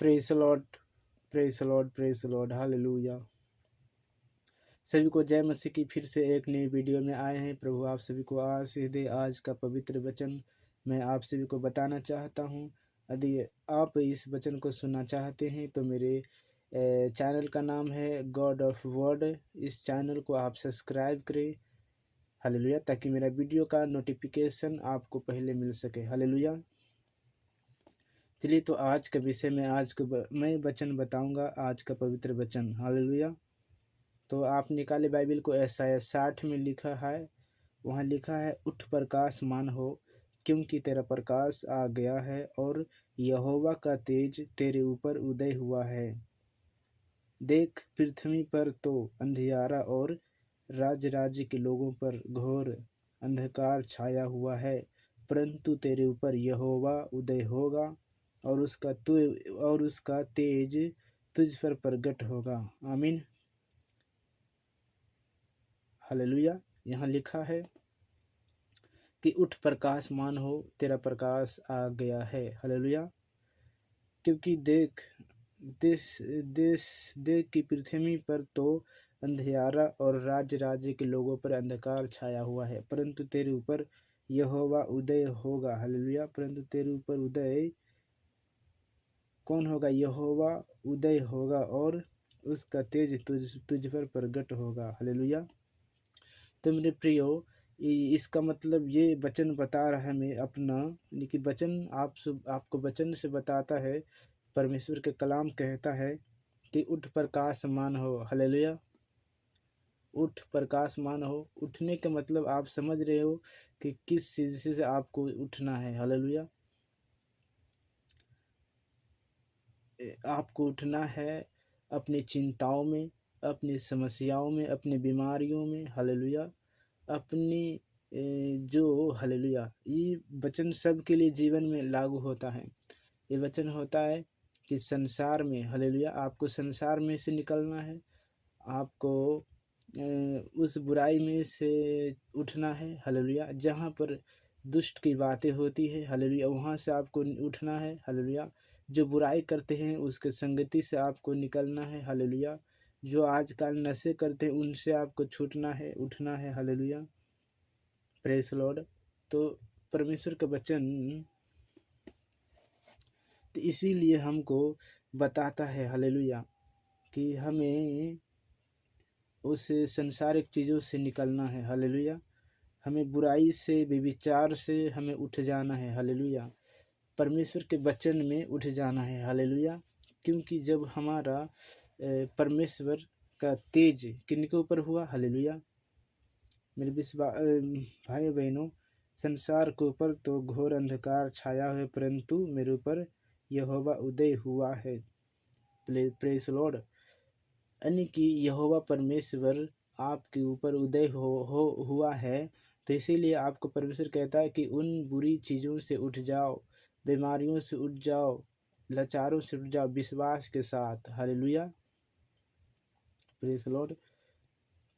Praise the Lord, praise the Lord, praise the Lord, hallelujah. सभी को जय मसीह की। फिर से एक नई वीडियो में आए हैं। प्रभु आप सभी को आशीष दे। आज का पवित्र वचन मैं आप सभी को बताना चाहता हूँ। यदि आप इस वचन को सुनना चाहते हैं तो मेरे चैनल का नाम है गॉड ऑफ वर्ड। इस चैनल को आप सब्सक्राइब करें, हालेलुया, ताकि मेरा वीडियो का नोटिफिकेशन आपको पहले मिल सके, हालेलुया। चलिए, तो आज का विषय में मैं वचन बताऊंगा, आज का पवित्र वचन, हालेलुया। तो आप निकाले बाइबल को। यशायाह 60 में लिखा है, वहाँ लिखा है, उठ प्रकाशमान हो, क्योंकि तेरा प्रकाश आ गया है और यहोवा का तेज तेरे ऊपर उदय हुआ है। देख, पृथ्वी पर तो अंधियारा और राज्य के लोगों पर घोर अंधकार छाया हुआ है, परंतु तेरे ऊपर यहोवा उदय होगा और उसका तेज तुझ पर प्रगट होगा। आमीन, हालेलुया। यहाँ लिखा है कि उठ प्रकाशमान हो, तेरा प्रकाश आ गया है, हालेलुया। क्योंकि देख की पृथ्वी पर तो अंधियारा और राज्य के लोगों पर अंधकार छाया हुआ है, परंतु तेरे ऊपर यहोवा उदय होगा, हालेलुया। परंतु तेरे ऊपर उदय कौन होगा? यहोवा उदय होगा और उसका तेज तुझ पर प्रगट होगा, हालेलुया। तो मेरे प्रियो, इसका मतलब ये वचन बता रहा है मैं अपना, लेकिन वचन आपको वचन से बताता है। परमेश्वर के कलाम कहता है कि उठ प्रकाशमान हो, हालेलुया। उठ प्रकाशमान हो। उठने का मतलब आप समझ रहे हो कि किस चीज़ से आपको उठना है, हालेलुया। आपको उठना है अपनी चिंताओं में, अपनी समस्याओं में, अपनी बीमारियों में, हालेलुया। अपनी जो, हालेलुया, ये वचन सबके लिए जीवन में लागू होता है। ये वचन होता है कि संसार में, हालेलुया, आपको संसार में से निकलना है। आपको उस बुराई में से उठना है, हालेलुया। जहाँ पर दुष्ट की बातें होती है, हालेलुया, वहाँ से आपको उठना है, हालेलुया। जो बुराई करते हैं उसके संगति से आपको निकलना है, हालेलुया। जो आजकल नशे करते हैं उनसे आपको छूटना है, उठना है, हालेलुया, प्रेज लॉर्ड। तो परमेश्वर का वचन तो इसीलिए हमको बताता है, हालेलुया, कि हमें उस संसारिक चीज़ों से निकलना है, हालेलुया। हमें बुराई से, व्यभिचार से हमें उठ जाना है, हालेलुया। परमेश्वर के वचन में उठ जाना है, हालेलुया। क्योंकि जब हमारा परमेश्वर का तेज किनके ऊपर हुआ, हालेलुया, मेरे भाई बहनों, संसार के ऊपर तो घोर अंधकार छाया है, परंतु मेरे ऊपर यहोवा उदय हुआ है, प्रेज लॉर्ड। यानी कि यहोवा परमेश्वर आपके ऊपर उदय हुआ है। तो इसीलिए आपको परमेश्वर कहता है कि उन बुरी चीज़ों से उठ जाओ, बीमारियों से उठ जाओ, लाचारों से उठ जाओ, विश्वास के साथ, हालेलुया, प्रेज लॉर्ड।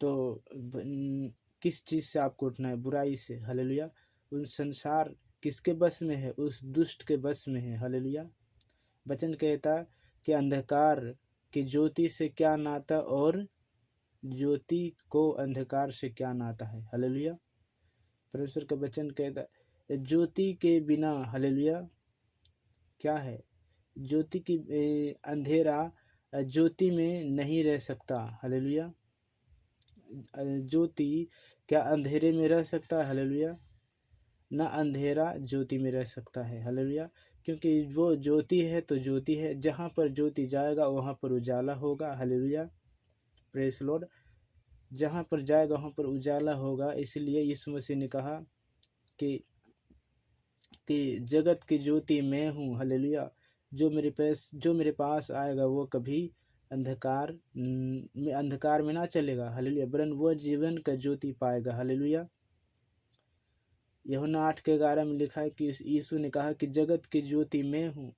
तो किस चीज़ से आपको उठना है? बुराई से, हालेलुया। उन संसार किसके बस में है? उस दुष्ट के बस में है, हालेलुया। वचन कहता कि अंधकार की ज्योति से क्या नाता और ज्योति को अंधकार से क्या नाता है, हालेलुया। परमेश्वर का वचन कहता है ज्योति के बिना, हालेलुया, क्या है? ज्योति की अंधेरा ज्योति में नहीं रह सकता, हालेलुया। ज्योति क्या अंधेरे में रह सकता है? हालेलुया। ना अंधेरा ज्योति में रह सकता है, हालेलुया। क्योंकि वो ज्योति है तो ज्योति है, जहाँ पर ज्योति जाएगा वहाँ पर उजाला होगा, हालेलुया, प्रेज लॉर्ड। जहाँ पर जाएगा वहाँ पर उजाला होगा। इसलिए यीशु मसीह ने कहा कि जगत की ज्योति मैं हूँ, हालेलुया। जो मेरे पास आएगा वो कभी अंधकार में ना चलेगा, हालेलुया, वरन वो जीवन का ज्योति पाएगा, हालेलुया। यूहन्ना 8:11 में लिखा है कि यीशु ने कहा कि जगत की ज्योति मैं हूँ,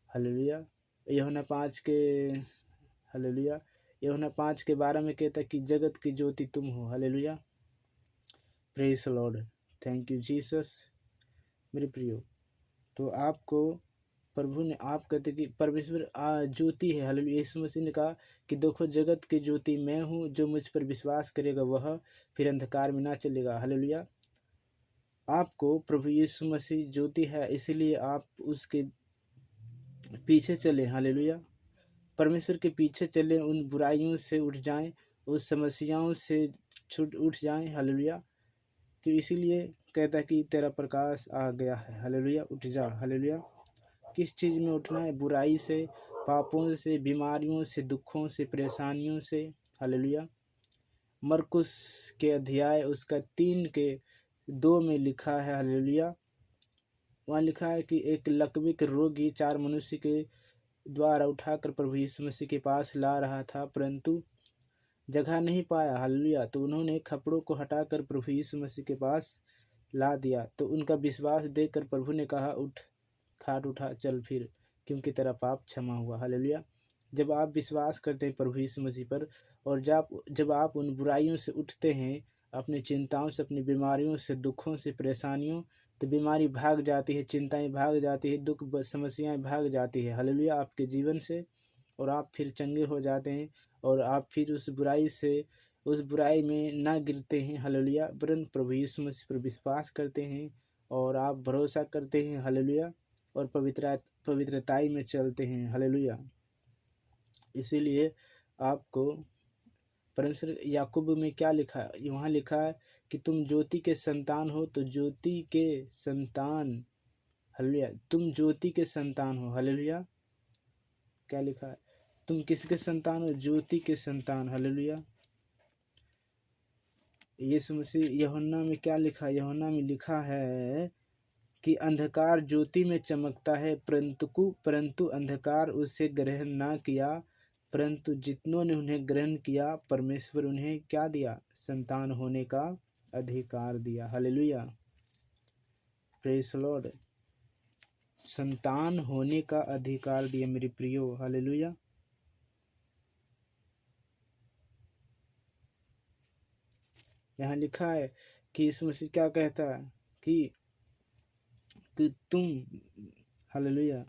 हालेलुया। यूहन्ना 5:12 में कहता है कि जगत की ज्योति तुम हो, hallelujah, praise Lord, thank you Jesus. मेरे प्रियो, तो आपको प्रभु ने, आप कहते कि परमेश्वर ज्योति है, हालेलुया। यीशु मसीह ने कहा कि देखो जगत की ज्योति मैं हूँ, जो मुझ पर विश्वास करेगा वह फिर अंधकार में ना चलेगा, हालेलुया। आपको प्रभु यीशु मसीह ज्योति है, इसीलिए आप उसके पीछे चले, हालेलुया। परमेश्वर के पीछे चले, उन बुराइयों से उठ जाएं, उस समस्याओं से छूट उठ जाएं, हालेलुया। कि इसीलिए कहता है कि तेरा प्रकाश आ गया है, हालेलुया। उठ जा, हालेलुया। किस चीज़ में उठना है? बुराई से, पापों से, बीमारियों से, दुखों से, परेशानियों से, हालेलुया। मरकुस के अध्याय उसका 3:2 में लिखा है, हालेलुया। वहाँ लिखा है कि एक लकवे रोगी 4 मनुष्य के द्वारा उठाकर प्रभु यीशु मसीह के पास ला रहा था, परंतु जगह नहीं पाया, हालेलुया। तो उन्होंने कपड़ों को हटाकर प्रभु यीशु मसीह के पास ला दिया। तो उनका विश्वास देखकर प्रभु ने कहा, उठ, खाट उठा, चल फिर, क्योंकि तेरा पाप क्षमा हुआ, हालेलुया। जब आप विश्वास करते हैं प्रभु यीशु मसीह पर, और जब आप उन बुराइयों से उठते हैं, अपनी चिंताओं से, अपनी बीमारियों से, दुखों से, परेशानियों, तो बीमारी भाग जाती है, चिंताएं भाग जाती है, दुख समस्याएं भाग जाती है, हालेलुया, आपके जीवन से। और आप फिर चंगे हो जाते हैं, और आप फिर उस बुराई में ना गिरते हैं, हालेलुया, वरन प्रभु यीशु मसीह पर विश्वास करते हैं और आप भरोसा करते हैं, हालेलुया, और पवित्रताई में चलते हैं, हालेलुया। इसीलिए आपको परमेश्वर, याकूब में क्या लिखा है? वहाँ लिखा है कि तुम ज्योति के संतान हो, तो ज्योति के संतान, हालेलुया, तुम ज्योति के संतान हो, हालेलुया। क्या लिखा है? तुम किसके संतान हो? ज्योति के संतान, हालेलुया। यीशु मसीह, यूहन्ना में क्या लिखा है? यूहन्ना में लिखा है कि अंधकार ज्योति में चमकता है, परंतु अंधकार उसे ग्रहण ना किया, परंतु जितनों ने उन्हें ग्रहण किया, परमेश्वर उन्हें क्या दिया? संतान होने का अधिकार दिया, हालेलुया। Praise Lord. संतान होने का अधिकार दिया मेरे प्रियो, हालेलुया। यहाँ लिखा है कि यीशु मसीह क्या कहता है कि तुम, हालेलुया,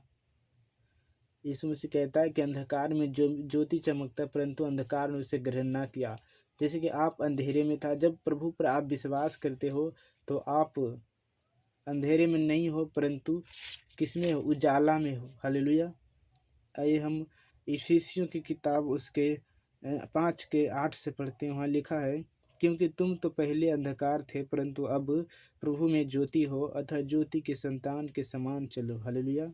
यीशु मसीह कहता है कि अंधकार में जो ज्योति चमकता है, परंतु अंधकार ने उसे ग्रहण ना किया। जैसे कि आप अंधेरे में था, जब प्रभु पर आप विश्वास करते हो तो आप अंधेरे में नहीं हो, परंतु किसमें हो? उजाला में हो, हालेलुया। आइए हम इफिसियों की किताब उसके 5:8 से पढ़ते हैं। वहाँ लिखा है, क्योंकि तुम तो पहले अंधकार थे, परंतु अब प्रभु में ज्योति हो, अतः ज्योति के संतान के समान चलो, हालेलुया।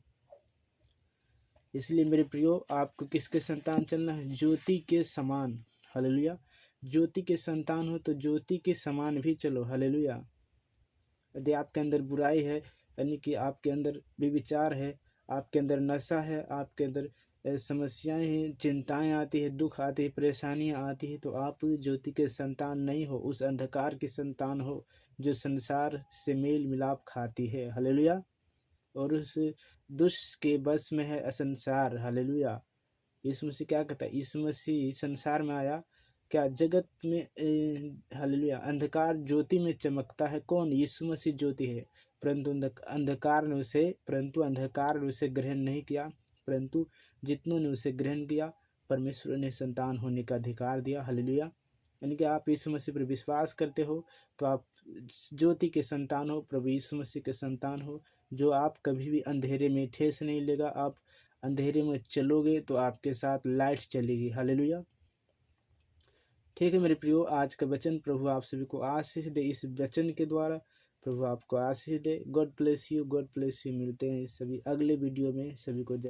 इसलिए मेरे प्रियो, आपको किसके संतान चलना है? ज्योति के समान, हालेलुया। ज्योति के संतान हो तो ज्योति के समान भी चलो, हालेलुया। यदि आपके अंदर बुराई है, यानी कि आपके अंदर व्यभिचार है, आपके अंदर नशा है, आपके अंदर समस्याएं हैं, चिंताएं आती है, दुख आती है, परेशानियां आती है, तो आप ज्योति के संतान नहीं हो, उस अंधकार के संतान हो जो संसार से मेल मिलाप खाती है, हालेलुया। और उस दुष्ट के बस में है संसार, हालेलुया। यीशु मसीह क्या कहता है? यीशु मसीह संसार में आया, क्या जगत में, हालेलुया, अंधकार ज्योति में चमकता है। कौन? यीशु मसीह ज्योति है, परंतु अंधकार ने उसे ग्रहण नहीं किया, परंतु जितनों ने उसे ग्रहण किया, परमेश्वर ने संतान होने का अधिकार दिया, हालेलुया। यानी कि आप यीशु मसीह पर विश्वास करते हो तो आप ज्योति के संतान हो, प्रभु यीशु मसीह के संतान हो, जो आप कभी भी अंधेरे में ठेस नहीं लेगा। आप अंधेरे में चलोगे तो आपके साथ लाइट चलेगी, हालेलुया। ठीक है मेरे प्रियो, आज का वचन प्रभु आप सभी को आशीष दे। इस वचन के द्वारा प्रभु आपको आशीष दे। God bless you, God bless you. मिलते हैं सभी अगले वीडियो में। सभी को जय।